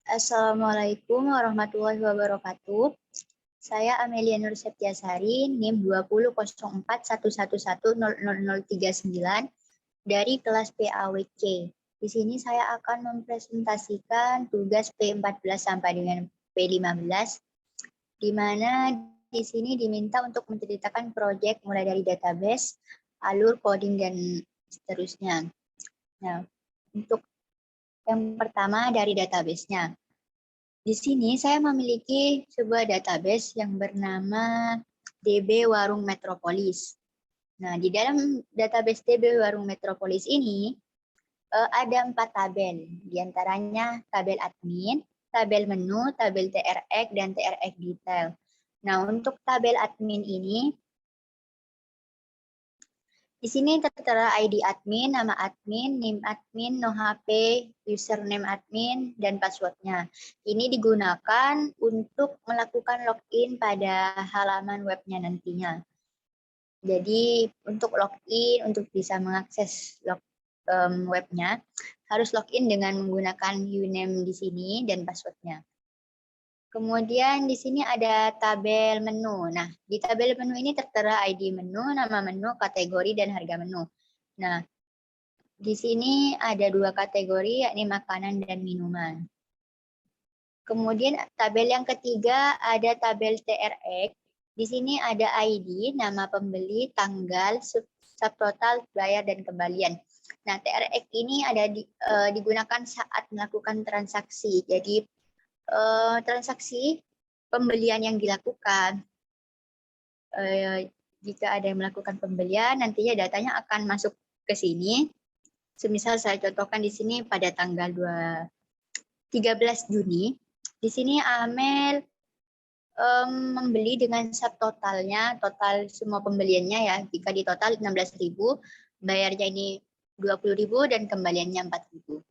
Assalamualaikum warahmatullahi wabarakatuh. Saya Amelia Nur Septiasari, NIM 20.0411100039 dari kelas PAWC. Di sini saya akan mempresentasikan tugas P14 sampai dengan P15, di mana di sini diminta untuk menceritakan proyek mulai dari database, alur, coding, dan seterusnya. Nah, untuk yang pertama dari database-nya. Di sini saya memiliki sebuah database yang bernama DB Warung Metropolis. Nah, di dalam database DB Warung Metropolis ini ada 4 tabel, di antaranya tabel admin, tabel menu, tabel TRX, dan TRX detail. Nah, untuk tabel admin ini, di sini tertera ID admin, nama admin, NIM admin, no HP, username admin, dan passwordnya. Ini digunakan untuk melakukan login pada halaman webnya nantinya. Jadi untuk login, untuk bisa mengakses webnya, harus login dengan menggunakan username di sini dan passwordnya. Kemudian di sini ada tabel menu. Nah, di tabel menu ini tertera ID menu, nama menu, kategori, dan harga menu. Nah, di sini ada 2 kategori, yakni makanan dan minuman. Kemudian tabel yang ketiga ada tabel TRX. Di sini ada ID, nama pembeli, tanggal, subtotal, bayar, dan kembalian. Nah, TRX ini ada digunakan saat melakukan transaksi. Jadi, transaksi pembelian yang dilakukan, jika ada yang melakukan pembelian, nantinya datanya akan masuk ke sini. Semisal saya contohkan di sini pada tanggal 13 Juni, di sini Amel membeli dengan subtotalnya, total semua pembeliannya ya, jika di total 16.000, bayarnya ini 20.000 dan kembaliannya 4.000.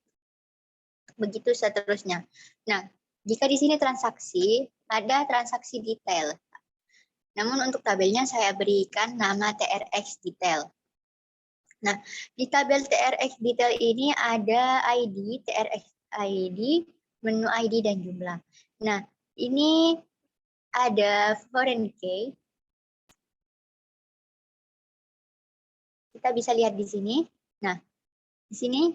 Begitu seterusnya. Nah, jika di sini transaksi, ada transaksi detail. Namun untuk tabelnya saya berikan nama TRX detail. Nah, di tabel TRX detail ini ada ID, TRX ID, menu ID, dan jumlah. Nah, ini ada foreign key. Kita bisa lihat di sini. Nah, di sini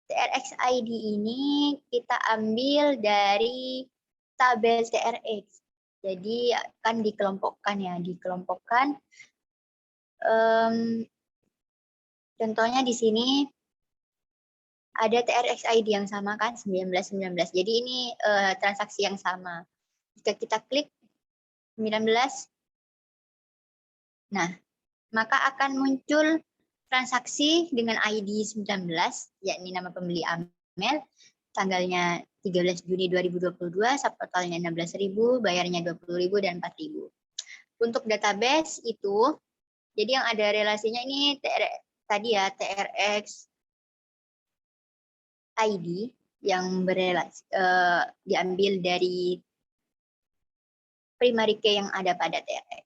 TRX ID ini kita ambil dari tabel TRX. Jadi akan dikelompokkan ya, dikelompokkan. Contohnya di sini ada TRX ID yang sama kan, 1919. Jadi ini transaksi yang sama. Jika kita klik 19, nah, maka akan muncul transaksi dengan ID 19, yakni nama pembeli Amel, tanggalnya 13 Juni 2022, subtotalnya 16.000, bayarnya 20.000 dan 4.000. Untuk database itu, jadi yang ada relasinya ini tadi ya, TRX ID yang berelasi, diambil dari primary key yang ada pada TRX.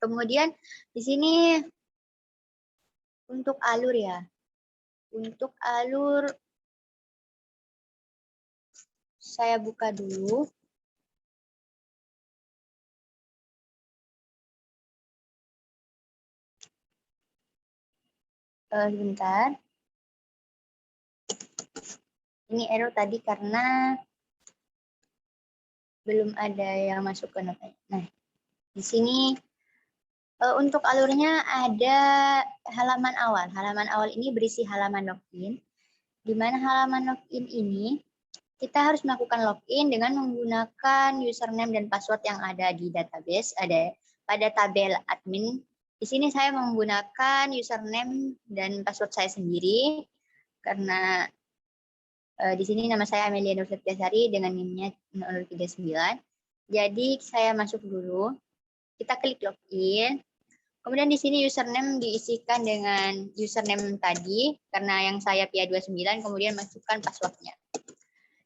Kemudian di sini untuk alur ya, untuk alur saya buka dulu. Sebentar. Ini error tadi karena belum ada yang masuk ke notanya. Nah, di sini untuk alurnya ada halaman awal. Halaman awal ini berisi halaman login. Di mana halaman login ini kita harus melakukan login dengan menggunakan username dan password yang ada di database. Ada pada tabel admin. Di sini saya menggunakan username dan password saya sendiri karena di sini nama saya Amelia Nur Septiasari dengan NIM-nya 039. Jadi saya masuk dulu. Kita klik login. Kemudian di sini username diisikan dengan username tadi, karena yang saya PIA29, kemudian masukkan passwordnya.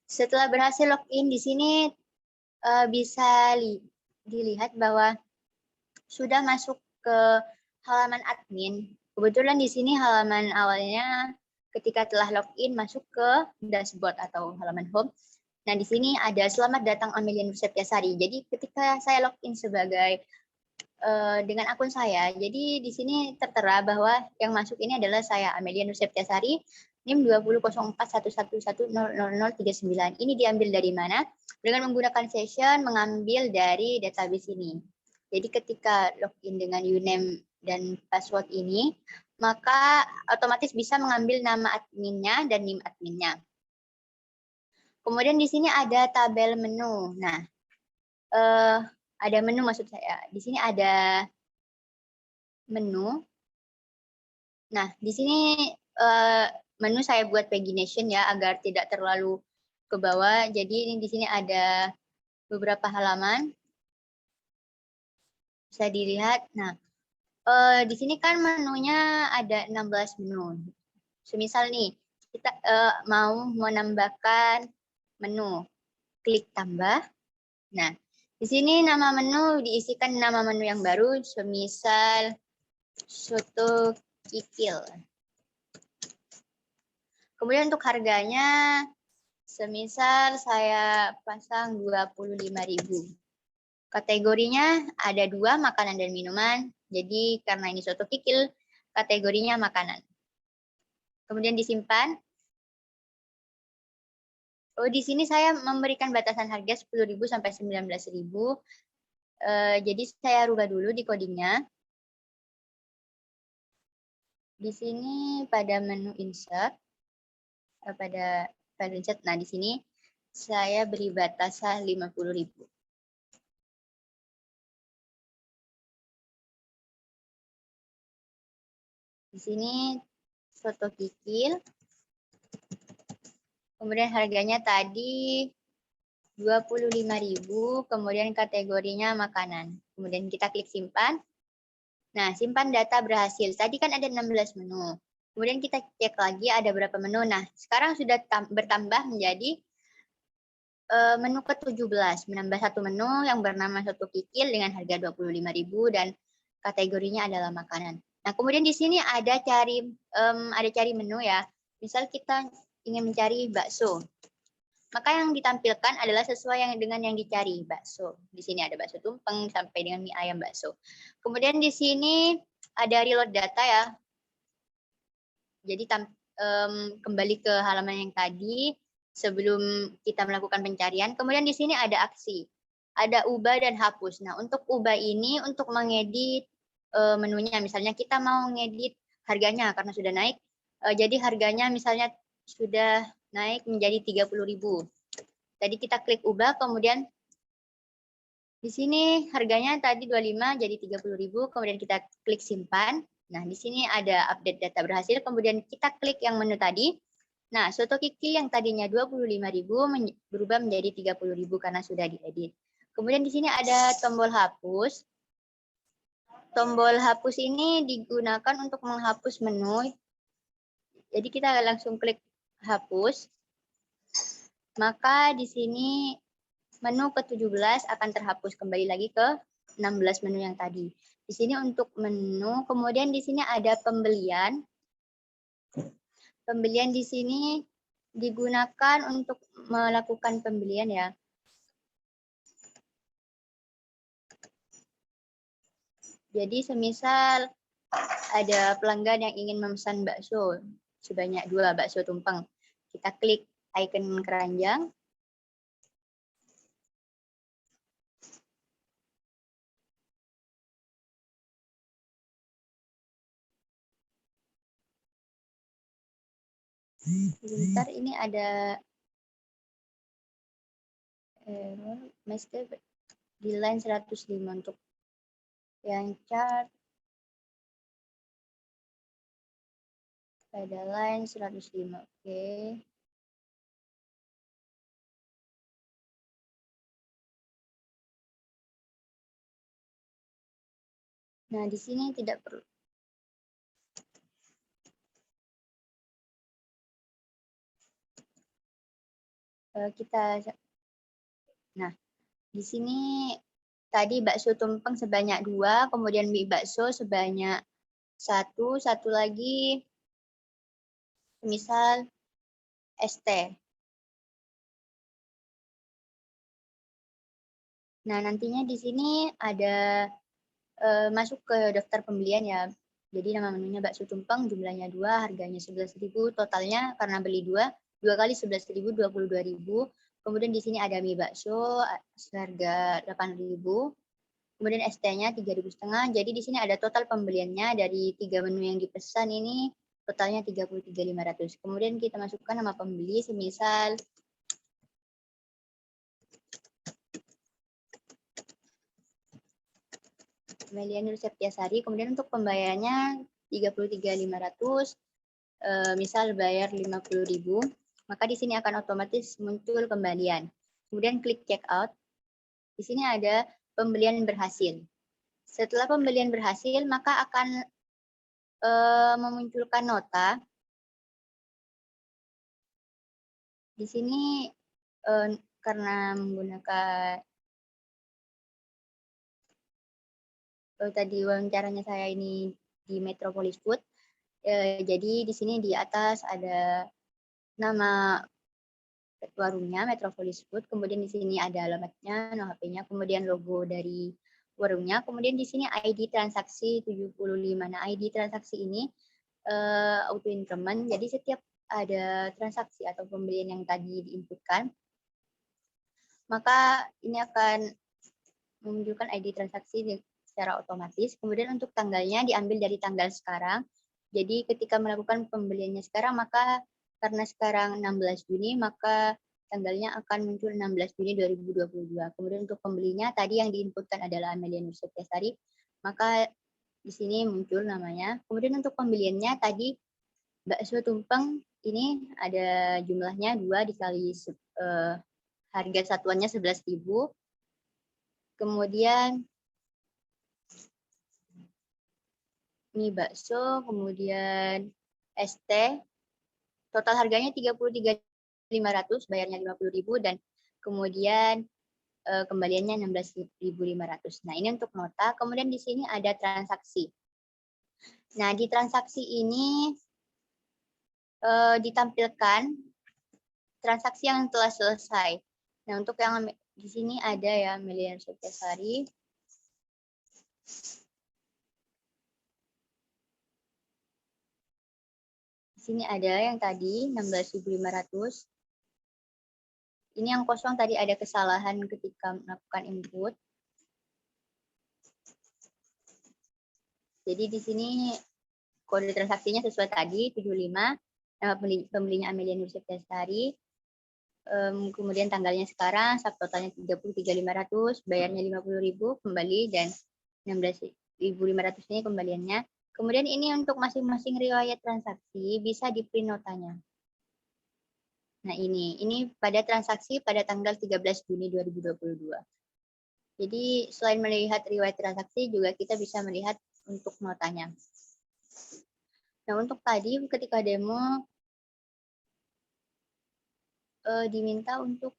Setelah berhasil login, di sini bisa dilihat bahwa sudah masuk ke halaman admin. Kebetulan di sini halaman awalnya ketika telah login masuk ke dashboard atau halaman home. Nah, di sini ada selamat datang Amelia Nur Septiasari. Jadi ketika saya login sebagai dengan akun saya, jadi di sini tertera bahwa yang masuk ini adalah saya Amelia Nur Septiasari, NIM 20.0411100039. Ini diambil dari mana? Dengan menggunakan session mengambil dari database ini. Jadi ketika login dengan username dan password ini, maka otomatis bisa mengambil nama adminnya dan NIM adminnya. Kemudian di sini ada tabel menu. Nah, ada menu maksud saya. Di sini ada menu. Nah, di sini menu saya buat pagination ya agar tidak terlalu ke bawah. Jadi ini di sini ada beberapa halaman. Bisa dilihat. Nah, di sini kan menunya ada 16 menu. Semisal nih, kita mau menambahkan menu. Klik tambah. Nah, di sini nama menu diisikan nama menu yang baru, semisal soto kikil. Kemudian untuk harganya, semisal saya pasang 25.000. Kategorinya ada 2, makanan dan minuman. Jadi karena ini soto kikil, kategorinya makanan. Kemudian disimpan. Oh, di sini saya memberikan batasan harga 10.000 sampai 19.000. Jadi saya rubah dulu di codingnya. Di sini pada menu insert, pada file insert, nah di sini saya beri batasan 50.000. Di sini soto kikil. Kemudian harganya tadi 25.000, kemudian kategorinya makanan. Kemudian kita klik simpan. Nah, simpan data berhasil. Tadi kan ada 16 menu. Kemudian kita cek lagi ada berapa menu. Nah, sekarang sudah bertambah menjadi menu ke-17. Menambah satu menu yang bernama soto kikil dengan harga 25.000 dan kategorinya adalah makanan. Nah, kemudian di sini ada cari menu ya. Misal kita ingin mencari bakso. Maka yang ditampilkan adalah sesuai dengan yang dicari, bakso. Di sini ada bakso tumpeng sampai dengan mie ayam bakso. Kemudian di sini ada reload data ya. Jadi kembali ke halaman yang tadi sebelum kita melakukan pencarian. Kemudian di sini ada aksi. Ada ubah dan hapus. Nah, untuk ubah ini untuk mengedit menunya. Misalnya kita mau ngedit harganya karena sudah naik. Jadi harganya misalnya sudah naik menjadi 30.000. Tadi kita klik ubah, kemudian di sini harganya tadi 25 jadi 30.000, kemudian kita klik simpan. Nah, di sini ada update data berhasil, kemudian kita klik yang menu tadi. Nah, soto kikil yang tadinya 25.000 berubah menjadi 30.000 karena sudah diedit. Kemudian di sini ada tombol hapus. Tombol hapus ini digunakan untuk menghapus menu. Jadi kita langsung klik hapus. Maka di sini menu ke-17 akan terhapus kembali lagi ke 16 menu yang tadi. Di sini untuk menu, kemudian di sini ada pembelian. Pembelian di sini digunakan untuk melakukan pembelian ya. Jadi semisal ada pelanggan yang ingin memesan bakso sebanyak 2 bakso tumpeng. Kita klik icon keranjang. Sebentar, ini ada error master di line 105 untuk yang chart pada line 105. Oke. Nah, di sini tidak perlu. Nah, di sini tadi bakso tumpeng sebanyak 2, kemudian mie bakso sebanyak 1, satu lagi misal ST. Nah, nantinya di sini ada masuk ke daftar pembelian ya. Jadi nama menunya bakso tumpeng, jumlahnya 2, harganya 11.000, totalnya karena beli 2 kali 11.000, 22.000. Kemudian di sini ada mie bakso seharga 8.000. Kemudian ST-nya 3.500. Jadi di sini ada total pembeliannya dari 3 menu yang dipesan ini totalnya 33.500. Kemudian kita masukkan nama pembeli semisal Amelia Nur Septiasari. Kemudian untuk pembayarannya 33.500. Misal bayar 50.000, maka di sini akan otomatis muncul kembalian. Kemudian klik check out. Di sini ada pembelian berhasil. Setelah pembelian berhasil, maka akan memunculkan nota. Di sini karena menggunakan tadi wawancaranya saya ini di Metropolis Food, jadi di sini di atas ada nama warungnya Metropolis Food, kemudian di sini ada alamatnya, nomor HP-nya, kemudian logo dari warungnya, kemudian di sini ID transaksi 75. Nah, ID transaksi ini auto increment, jadi setiap ada transaksi atau pembelian yang tadi diinputkan, maka ini akan menunjukkan ID transaksi secara otomatis. Kemudian untuk tanggalnya diambil dari tanggal sekarang. Jadi ketika melakukan pembeliannya sekarang, maka karena sekarang 16 Juni, maka tanggalnya akan muncul 16 Juni 2022. Kemudian untuk pembelinya tadi yang diinputkan adalah Amelia Nur Septiasari, maka di sini muncul namanya. Kemudian untuk pembeliannya tadi bakso tumpeng ini ada jumlahnya 2 dikali harga satuannya 11.000. Kemudian mie bakso, kemudian ST, total harganya 33.500, bayarnya 50.000, dan kemudian kembaliannya 16.500. Nah, ini untuk nota. Kemudian di sini ada transaksi. Nah, di transaksi ini ditampilkan transaksi yang telah selesai. Nah, untuk yang di sini ada ya Amelia Septiasari. Di sini ada yang tadi 16.500. Ini yang kosong tadi ada kesalahan ketika melakukan input. Jadi di sini kode transaksinya sesuai tadi 75, nama pembelinya Amelia Nur Septiasari. Kemudian tanggalnya sekarang, subtotalnya 33.500, bayarnya 50.000 kembali, dan 16.500 ini kembaliannya. Kemudian ini untuk masing-masing riwayat transaksi bisa di print notanya. Nah, ini pada transaksi pada tanggal 13 Juni 2022. Jadi selain melihat riwayat transaksi juga kita bisa melihat untuk notanya. Nah, untuk tadi ketika demo diminta untuk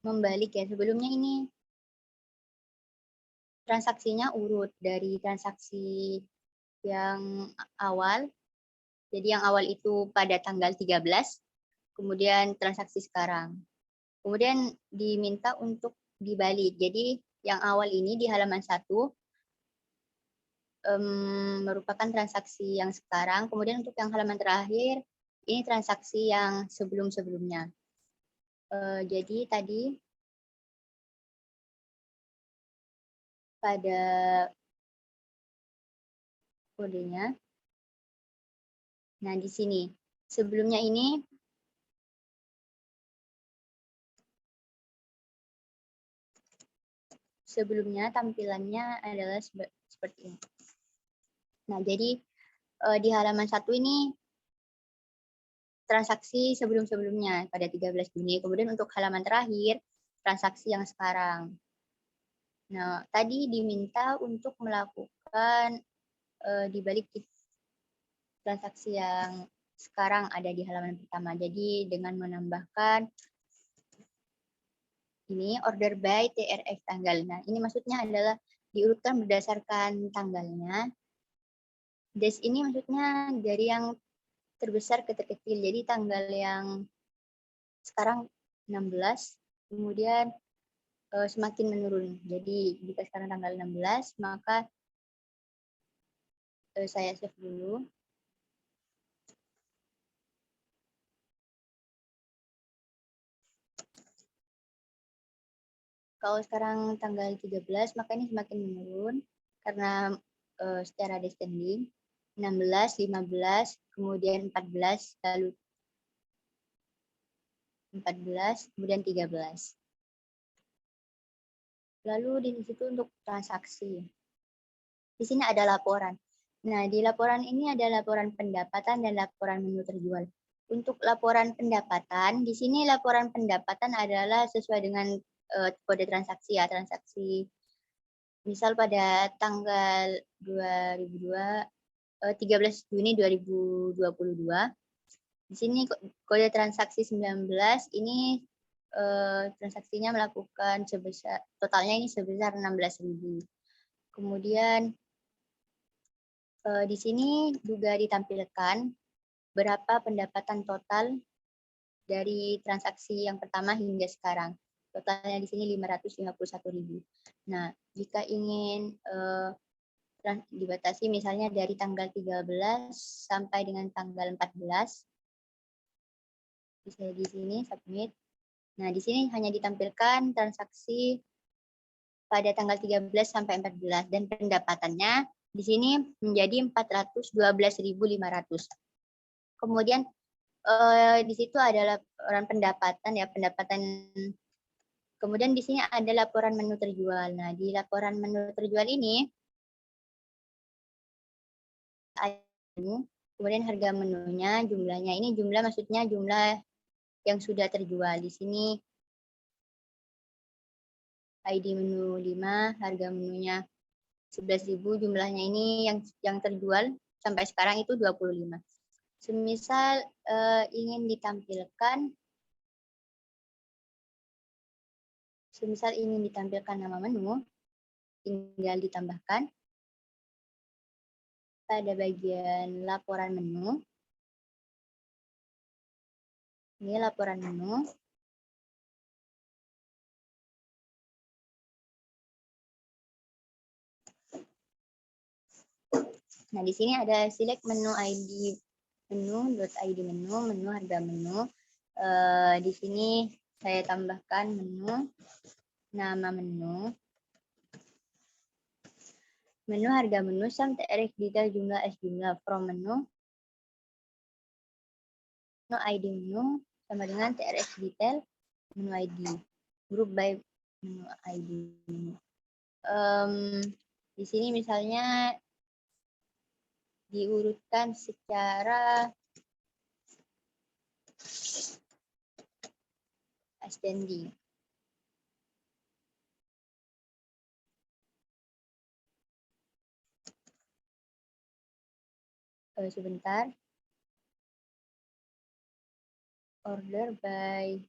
membalik ya. Sebelumnya ini transaksinya urut dari transaksi yang awal. Jadi yang awal itu pada tanggal 13, kemudian transaksi sekarang. Kemudian diminta untuk dibalik. Jadi yang awal ini di halaman 1 merupakan transaksi yang sekarang. Kemudian untuk yang halaman terakhir, ini transaksi yang sebelum-sebelumnya. Jadi tadi pada kodenya, nah di sini sebelumnya ini tampilannya adalah seperti ini. Nah, jadi di halaman 1 ini transaksi sebelum-sebelumnya pada 13 Juni. Kemudian untuk halaman terakhir, transaksi yang sekarang. Nah, tadi diminta untuk melakukan dibalik transaksi yang sekarang ada di halaman pertama. Jadi dengan menambahkan ini order by TRX tanggal. Nah, ini maksudnya adalah diurutkan berdasarkan tanggalnya. Des ini maksudnya dari yang terbesar ke terkecil. Jadi tanggal yang sekarang 16, kemudian semakin menurun. Jadi jika sekarang tanggal 16, maka saya save dulu. Kalau sekarang tanggal 13, maka ini semakin menurun karena secara descending. 16, 15, kemudian 14, lalu 14, kemudian 13. Lalu di situ untuk transaksi. Di sini ada laporan. Nah, di laporan ini ada laporan pendapatan dan laporan menu terjual. Untuk laporan pendapatan, di sini laporan pendapatan adalah sesuai dengan kode transaksi ya, transaksi. Misal pada tanggal 13 Juni 2022, di sini kode transaksi 19 ini transaksinya melakukan sebesar, totalnya ini sebesar 16.000. Kemudian di sini juga ditampilkan berapa pendapatan total dari transaksi yang pertama hingga sekarang. Totalnya di sini 551.000. Nah, jika ingin dibatasi misalnya dari tanggal 13 sampai dengan tanggal 14, bisa di sini submit. Nah, di sini hanya ditampilkan transaksi pada tanggal 13 sampai 14 dan pendapatannya di sini menjadi 412.500. Kemudian di situ ada laporan pendapatan ya, pendapatan. Kemudian di sini ada laporan menu terjual. Nah, di laporan menu terjual ini kemudian harga menunya, jumlahnya ini jumlah maksudnya jumlah yang sudah terjual. Di sini ID menu 5, harga menunya 11.000, jumlahnya ini yang terjual sampai sekarang itu 25. Semisal ingin ditampilkan nama menu, tinggal ditambahkan pada bagian laporan menu. Ini laporan menu. Nah, di sini ada select menu ID menu.id menu harga menu. Di sini saya tambahkan menu, nama menu harga menu, sum TRX detail jumlah jumlah from menu ID menu sama dengan TRX detail menu ID, group by menu ID menu. Di sini misalnya diurutkan secara ascending. Sebentar. Order by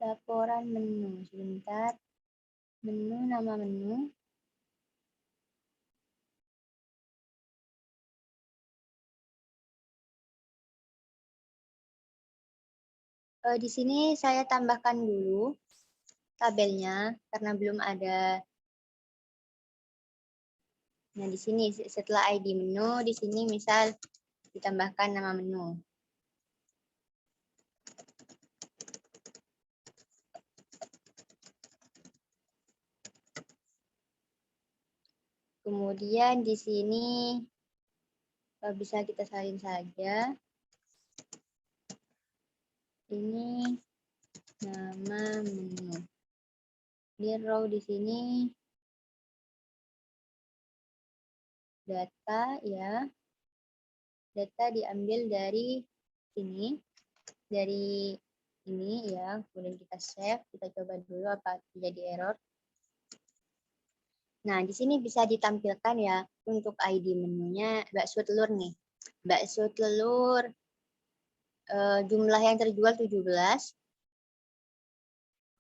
laporan menu. Sebentar. Menu, nama menu. Di sini saya tambahkan dulu tabelnya karena belum ada. Nah, di sini setelah ID menu, di sini misal ditambahkan nama menu. Kemudian di sini bisa kita salin saja. Ini nama menu. Di row di sini data ya. Data diambil dari sini, dari ini ya. Kemudian kita save, kita coba dulu apa terjadi error. Nah, di sini bisa ditampilkan ya untuk ID menunya bakso telur nih. Bakso telur jumlah yang terjual 17.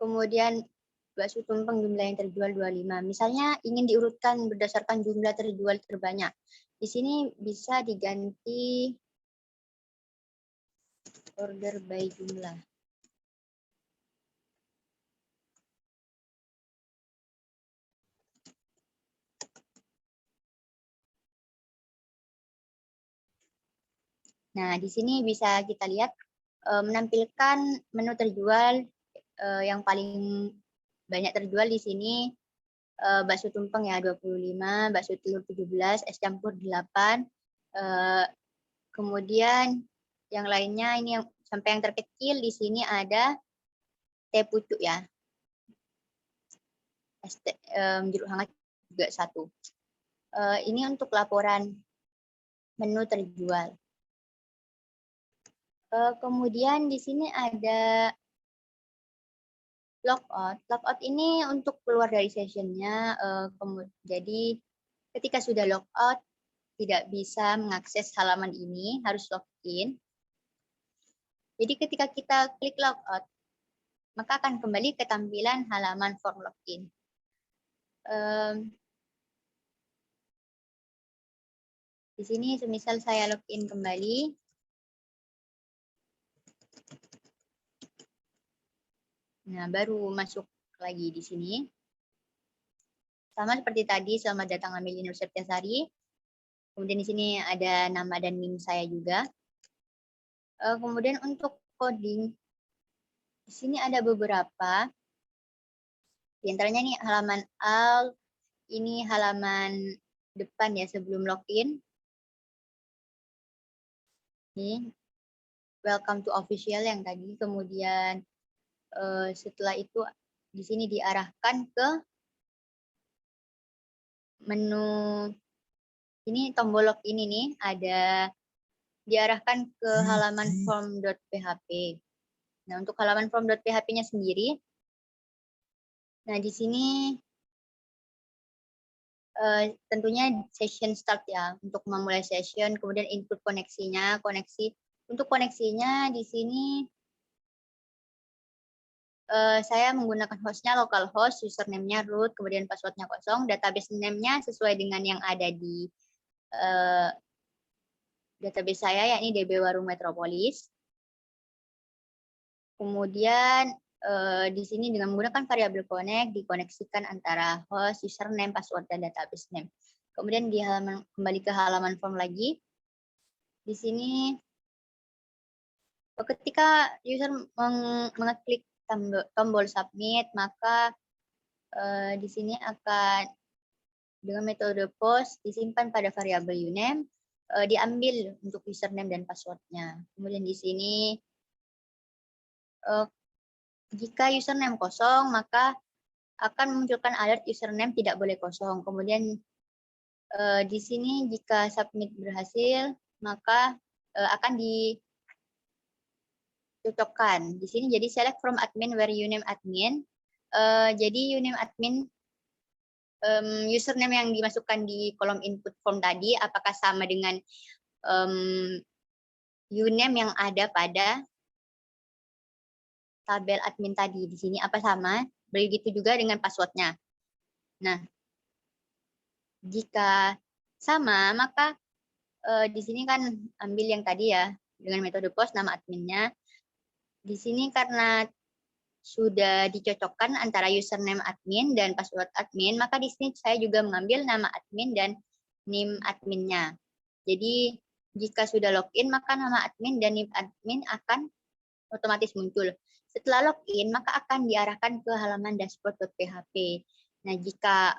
Kemudian bakso tumpeng jumlah yang terjual 25. Misalnya ingin diurutkan berdasarkan jumlah terjual terbanyak. Di sini bisa diganti order by jumlah. Nah, di sini bisa kita lihat menampilkan menu terjual yang paling banyak terjual di sini bakso tumpeng ya 25, bakso telur 17, es campur 8. Kemudian yang lainnya ini yang sampai yang terkecil di sini ada teh pucuk ya. Jeruk hangat juga 1. Ini untuk laporan menu terjual. Kemudian di sini ada logout. Logout ini untuk keluar dari sessionnya. Jadi ketika sudah logout tidak bisa mengakses halaman ini, harus login. Jadi ketika kita klik logout, maka akan kembali ke tampilan halaman form login. Di sini semisal saya login kembali. Nah, baru masuk lagi di sini. Sama seperti tadi, selamat datang Amelia Nur Septiasari. Kemudian di sini ada nama dan NIM saya juga. Kemudian untuk coding, di sini ada beberapa. Di antaranya nih halaman alt, ini halaman depan ya sebelum login. Ini welcome to official yang tadi. Kemudian setelah itu di sini diarahkan ke menu ini tombol login ini ada diarahkan ke halaman form.php. Nah, untuk halaman form.php-nya sendiri, nah di sini tentunya session start ya untuk memulai session, kemudian input koneksinya, untuk koneksinya di sini saya menggunakan hostnya localhost, username-nya root, kemudian passwordnya kosong, database name-nya sesuai dengan yang ada di database saya, yakni DB Warung Metropolis. Kemudian di sini dengan menggunakan variabel connect dikoneksikan antara host, username, password, dan database name. Kemudian di halaman kembali ke halaman form lagi. Di sini ketika user mengeklik tombol submit, maka di sini akan dengan metode post disimpan pada variabel uname, diambil untuk username dan passwordnya. Kemudian di sini jika username kosong, maka akan memunculkan alert username tidak boleh kosong. Kemudian di sini jika submit berhasil, maka akan dicocokkan. Di sini jadi select from admin where uname admin. Jadi uname admin username yang dimasukkan di kolom input form tadi apakah sama dengan uname yang ada pada tabel admin tadi. Di sini apa sama? Begitu juga dengan passwordnya. Nah, jika sama, maka di sini kan ambil yang tadi ya, dengan metode post nama adminnya. Di sini karena sudah dicocokkan antara username admin dan password admin, maka di sini saya juga mengambil nama admin dan NIM adminnya. Jadi jika sudah login, maka nama admin dan NIM admin akan otomatis muncul. Setelah login, maka akan diarahkan ke halaman dashboard.php. Nah, jika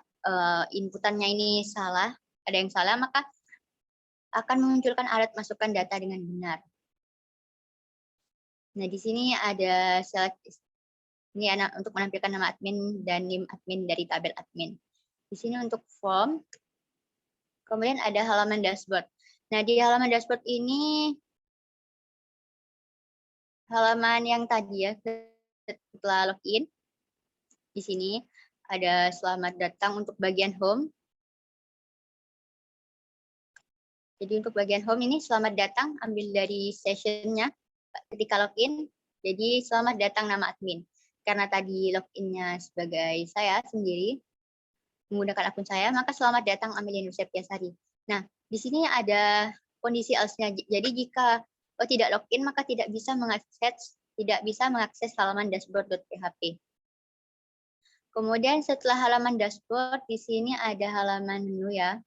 inputannya ini salah, ada yang salah, maka akan memunculkan alert masukkan data dengan benar. Nah, di sini ada ini untuk menampilkan nama admin dan NIM admin dari tabel admin. Di sini untuk form, Kemudian ada halaman dashboard. Nah, di halaman dashboard ini halaman yang tadi ya, setelah login. Di sini ada selamat datang untuk bagian home. Jadi untuk bagian home ini selamat datang, ambil dari sessionnya ketika login. Jadi selamat datang nama admin. Karena tadi loginnya sebagai saya sendiri, menggunakan akun saya, maka selamat datang Amelia Nur Septiasari. Nah, di sini ada kondisi else-nya. Jadi jika tidak login, maka tidak bisa mengakses halaman dashboard.php. Kemudian setelah halaman dashboard, di sini ada halaman menu ya.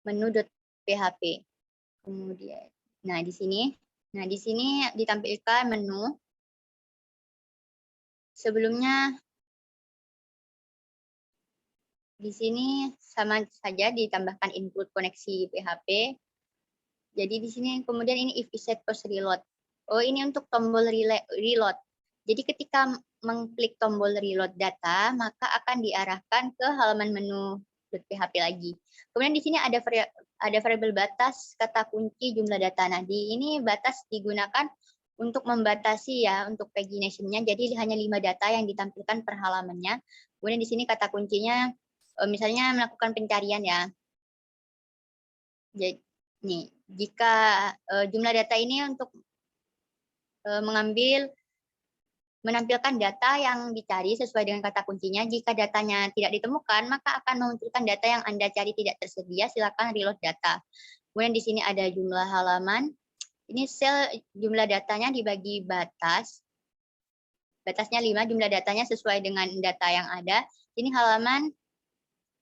Menu.php. Kemudian, nah di sini ditampilkan menu. Sebelumnya di sini sama saja ditambahkan input koneksi PHP. Jadi di sini kemudian ini if set post reload. Oh, ini untuk tombol reload. Jadi ketika mengklik tombol reload data, maka akan diarahkan ke halaman menu .php lagi. Kemudian di sini ada variabel batas kata kunci jumlah data. Nah, di ini batas digunakan untuk membatasi ya untuk pagination-nya. Jadi hanya 5 data yang ditampilkan per halamannya. Kemudian di sini kata kuncinya misalnya melakukan pencarian ya. Jadi nih, jika jumlah data ini untuk menampilkan data yang dicari sesuai dengan kata kuncinya. Jika datanya tidak ditemukan, maka akan memunculkan data yang Anda cari tidak tersedia. Silakan reload data. Kemudian di sini ada jumlah halaman. Ini sel jumlah datanya dibagi batas. Batasnya 5, jumlah datanya sesuai dengan data yang ada. Ini halaman,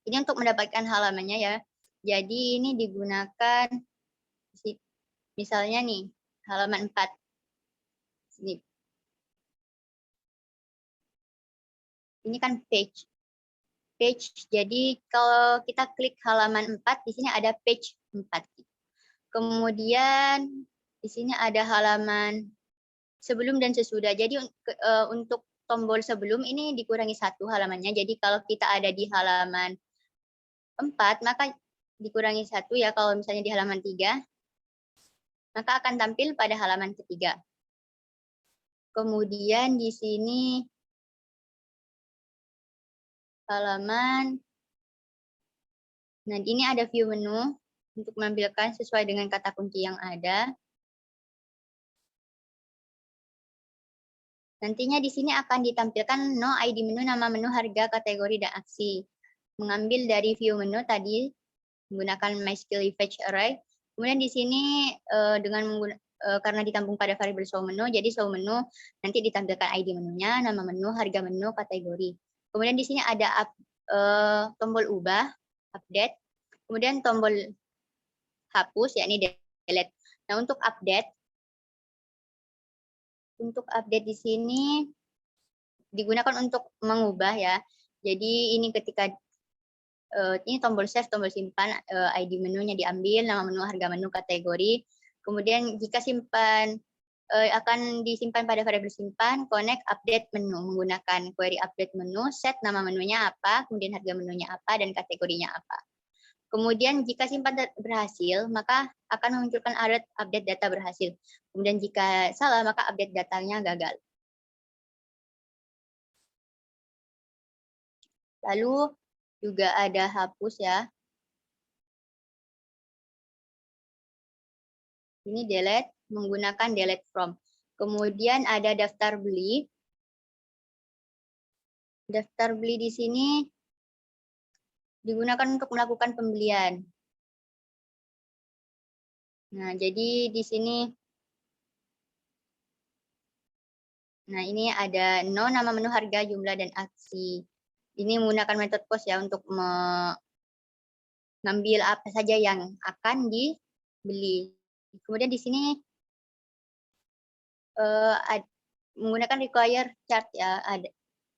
ini untuk mendapatkan halamannya ya. Jadi ini digunakan, misalnya nih, halaman 4. Ini. Ini kan page. Jadi kalau kita klik halaman 4, di sini ada page 4. Kemudian di sini ada halaman sebelum dan sesudah. Jadi untuk tombol sebelum ini dikurangi 1 halamannya. Jadi kalau kita ada di halaman 4, maka dikurangi 1 ya. Kalau misalnya di halaman 3, maka akan tampil pada halaman ketiga. Kemudian di sini halaman. Nah, ini ada view menu untuk menampilkan sesuai dengan kata kunci yang ada. Nantinya di sini akan ditampilkan no ID menu, nama menu, harga, kategori, dan aksi. Mengambil dari view menu tadi menggunakan MySQL fetch array. Kemudian di sini karena ditampung pada variabel show menu, jadi show menu nanti ditampilkan ID menunya, nama menu, harga menu, kategori. Kemudian di sini ada tombol ubah, update. Kemudian tombol hapus, yakni delete. Nah, untuk update di sini digunakan untuk mengubah ya. Jadi ini ketika ini tombol save, tombol simpan, ID menunya diambil, nama menu, harga menu, kategori. Kemudian jika simpan akan disimpan pada variabel simpan, connect update menu menggunakan query update menu, set nama menunya apa, kemudian harga menunya apa, dan kategorinya apa. Kemudian jika simpan berhasil, maka akan memunculkan alert update data berhasil. Kemudian jika salah, maka update datanya gagal. Lalu juga ada hapus ya. Ini delete menggunakan delete from. Kemudian ada daftar beli. Daftar beli di sini digunakan untuk melakukan pembelian. Nah, jadi di sini, nah ini ada no, nama menu, harga, jumlah, dan aksi. Ini menggunakan metode post ya untuk mengambil apa saja yang akan dibeli. Kemudian di sini menggunakan require chart ya.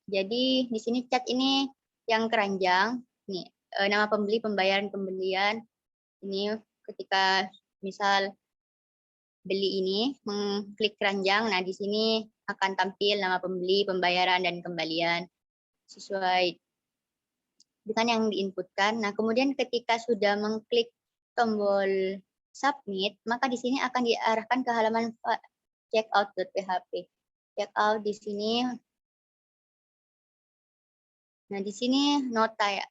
Jadi di sini chart ini yang keranjang. Nih, nama pembeli, pembayaran pembelian. Ini ketika misal beli ini, mengklik keranjang, nah di sini akan tampil nama pembeli, pembayaran, dan kembalian sesuai dengan yang diinputkan. Nah, kemudian ketika sudah mengklik tombol submit, maka di sini akan diarahkan ke halaman checkout.php. Checkout di sini. Nah, di sini nota ya.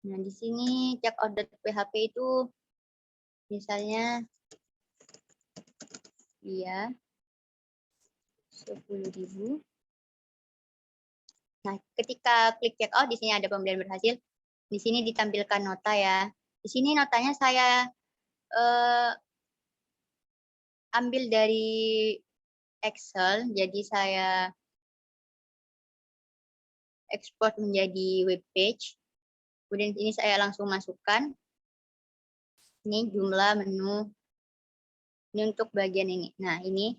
Nah, di sini checkout.php itu misalnya iya 10.000. Nah, ketika klik checkout di sini ada pembelian berhasil. Di sini ditampilkan nota ya. Di sini notanya saya ambil dari Excel, jadi saya ekspor menjadi web page. Kemudian ini saya langsung masukkan. Ini jumlah menu. Ini untuk bagian ini. Nah, ini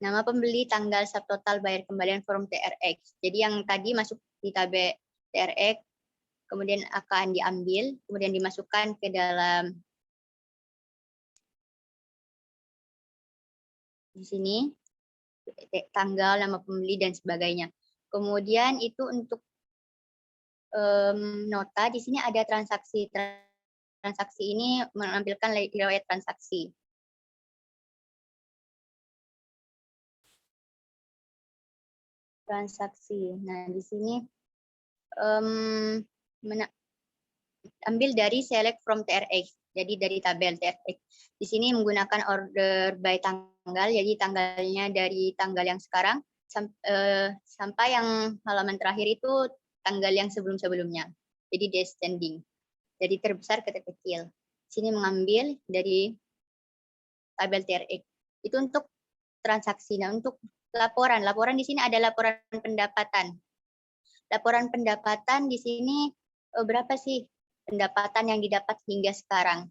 nama pembeli, tanggal, subtotal, bayar kembalian, form TRX. Jadi yang tadi masuk di tab TRX, kemudian akan diambil, kemudian dimasukkan ke dalam di sini, tanggal, nama pembeli, dan sebagainya. Kemudian itu untuk nota, di sini ada transaksi. Transaksi ini menampilkan riwayat transaksi. Transaksi. Nah, di sini ambil dari select from TRX. Jadi dari tabel TRX. Di sini menggunakan order by tanggal, jadi tanggalnya dari tanggal yang sekarang sampai yang halaman terakhir itu tanggal yang sebelum-sebelumnya. Jadi descending. Dari terbesar ke terkecil. Sini mengambil dari tabel TRX. Itu untuk transaksi. Nah, untuk laporan. Laporan di sini ada laporan pendapatan. Laporan pendapatan di sini berapa sih pendapatan yang didapat hingga sekarang.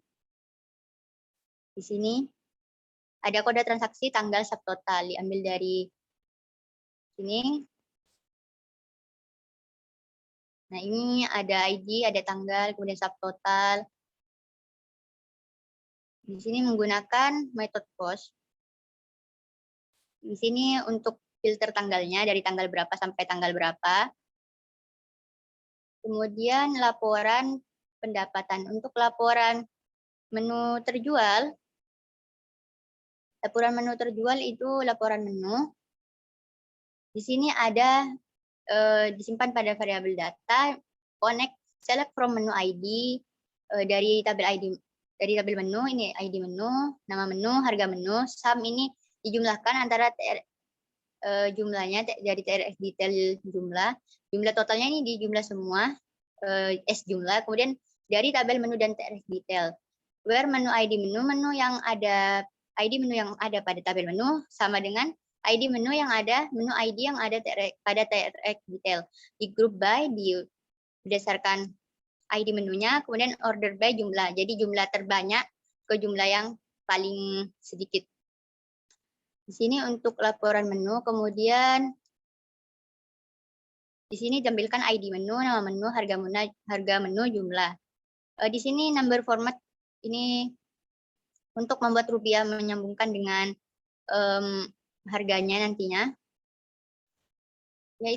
Di sini ada kode transaksi tanggal subtotal, diambil dari sini. Nah, ini ada ID, ada tanggal, kemudian subtotal. Di sini menggunakan metode post. Di sini untuk filter tanggalnya dari tanggal berapa sampai tanggal berapa. Kemudian laporan pendapatan. Untuk laporan menu terjual, laporan menu terjual itu laporan menu. Di sini ada disimpan pada variabel data, connect, select from menu ID, dari tabel ID, dari tabel menu, ini ID menu, nama menu, harga menu, sum ini dijumlahkan antara jumlahnya dari TRX detail jumlah totalnya ini dijumlah semua, S jumlah, kemudian dari tabel menu dan TRX detail. Where menu ID menu yang ada, ID menu yang ada pada tabel menu sama dengan ID menu yang ada, menu ID yang ada pada TRX detail. Di group by berdasarkan ID menunya, kemudian order by jumlah. Jadi jumlah terbanyak ke jumlah yang paling sedikit. Di sini untuk laporan menu, kemudian di sini tampilkan ID menu, nama menu, harga menu, jumlah. Di sini number format ini untuk membuat rupiah menyambungkan dengan harganya nantinya. Ya,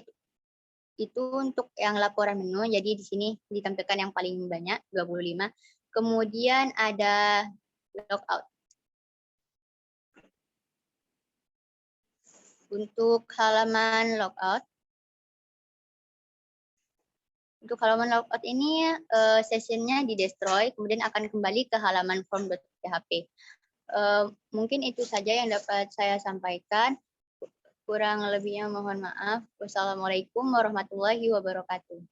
itu untuk yang laporan menu. Jadi di sini ditampilkan yang paling banyak 25. Kemudian ada logout. Untuk halaman logout. Untuk halaman logout ini sessionnya di destroy, kemudian akan kembali ke halaman form.php. Mungkin itu saja yang dapat saya sampaikan. Kurang lebihnya mohon maaf. Wassalamualaikum warahmatullahi wabarakatuh.